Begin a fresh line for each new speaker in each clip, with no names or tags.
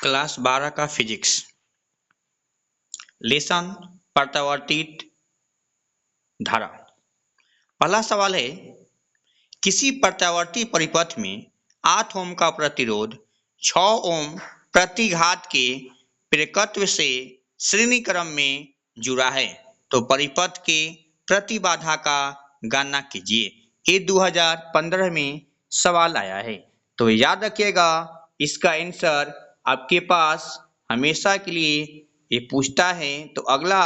Class 12 का physics lesson प्रत्यावर्तित धारा। पहला सवाल है, किसी प्रत्यावर्ती परिपथ में 8 ओम का प्रतिरोध 6 ओम प्रतिघात के प्रेरकत्व से श्रेणी क्रम में जुड़ा है, तो परिपथ के प्रतिबाधा का गणना कीजिए। ये 2015 में सवाल आया है, तो याद रखिएगा इसका आंसर आपके पास हमेशा के लिए ये पूछता है। तो अगला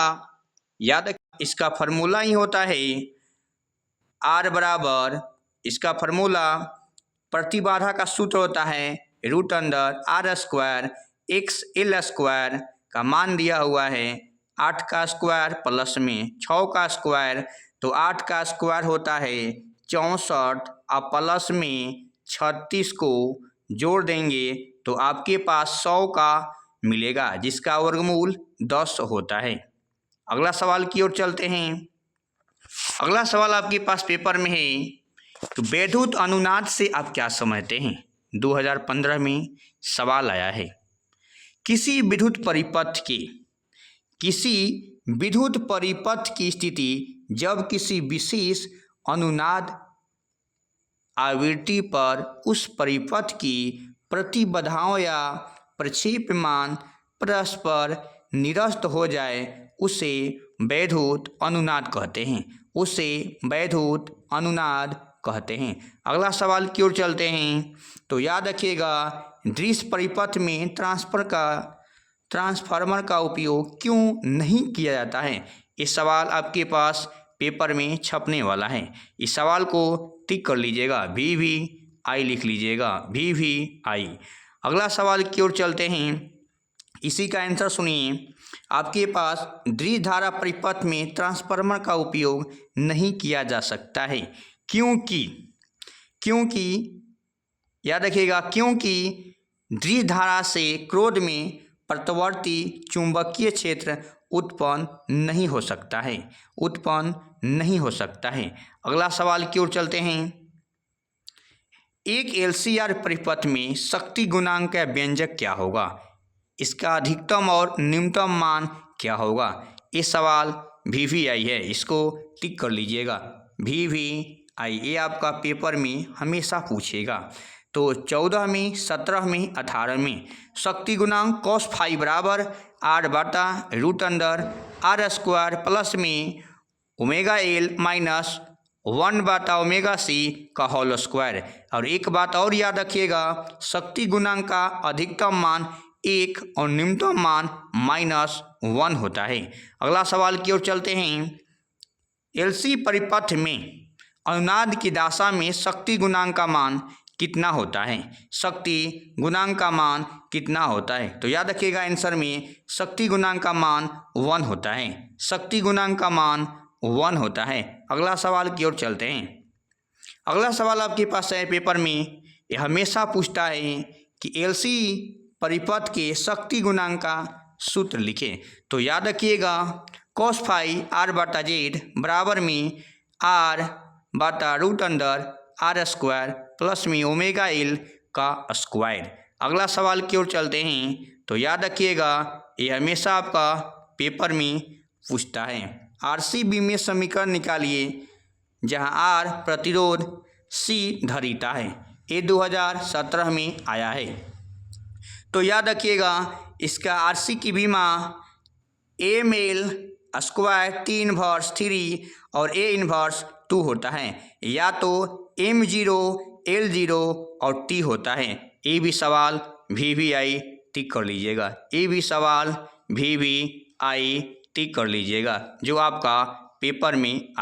याद इसका फॉर्मूला ही होता है R बराबर, इसका फॉर्मूला प्रतिबाधा का सूत्र होता है √r² x l स्क्वायर का मान दिया हुआ है 8 का स्क्वायर प्लस में 6 का स्क्वायर, तो 8 का स्क्वायर होता है 64 और प्लस में 36 को जोड़ देंगे तो आपके पास 100 का मिलेगा, जिसका वर्गमूल 10 होता है। अगला सवाल की ओर चलते हैं। अगला सवाल आपके पास पेपर में है, तो वैद्युत अनुनाद से आप क्या समझते हैं? 2015 में सवाल आया है। किसी विद्युत परिपथ की स्थिति जब किसी विशेष अनुनाद आवृत्ति पर उस परिपथ की प्रतिबाधाओं या प्रक्षेप्यमान परस्पर निरस्त हो जाए उसे वैद्युत अनुनाद कहते हैं। अगला सवाल की ओर चलते हैं। तो याद रखिएगा दृश्य परिपथ में ट्रांसफार्मर का उपयोग क्यों नहीं किया जाता है? ये सवाल आपके पास पेपर में छपने वाला है। इस सवाल को टिक कर लीजिएगा, VVI लिख लीजिएगा, VVI। अगला सवाल की ओर चलते हैं। इसी का आंसर सुनिए। आपके पास द्विधारा परिपथ में ट्रांसफार्मर का उपयोग नहीं किया जा सकता है क्योंकि याद रखिएगा, क्योंकि द्विधारा से क्रोध में प्रत्यावर्ती चुंबकीय क्षेत्र उत्पन्न नहीं हो सकता है। अगला सवाल की ओर चलते हैं। एक LCR परिपथ में शक्ति गुणांक का व्यंजक क्या होगा? इसका अधिकतम और न्यूनतम मान क्या होगा? ये सवाल VVI है, इसको टिक कर लीजिएगा, VVI। ये आपका पेपर में हमेशा पूछेगा। तो 14 में, 17 में, 18 में शक्ति गुणांक cos फाई बराबर R बटा √r² प्लस में ω_L माइनस 1 बटा ω_C का होल स्क्वायर। और एक बात और याद रखिएगा, शक्ति गुणांक का अधिकतम मान 1 और न्यूनतम मान -1 होता है। अगला सवाल की ओर चलते हैं। LC परिपथ में अनुनाद की दशा में शक्ति गुणांक का मान कितना होता है? तो याद रखिएगा आंसर में शक्ति गुणांक का मान 1 होता है। अगला सवाल की ओर चलते हैं। अगला सवाल आपके पास है पेपर में, ये हमेशा पूछता है कि LC परिपथ के शक्ति गुणांक का सूत्र लिखें। तो याद रखिएगा cos फाई R बटा Z बराबर में R बटा √r² प्लस में ω_L का स्क्वायर। अगला सवाल की ओर चलते हैं। तो याद रखिएगा ये हमेशा आपका पेपर में पूछता है। RCB में समीकरण निकालिए जहां R प्रतिरोध, C धारिता है। ये 2017 में आया है। तो याद रखिएगा इसका RC की भी मान ml स्क्वायर T इनवर्स 3 और A इनवर्स 2 होता है, या तो M0, L0 और T होता है। ये भी सवाल VVI टिक कर लीजिएगा, जो आपका पेपर में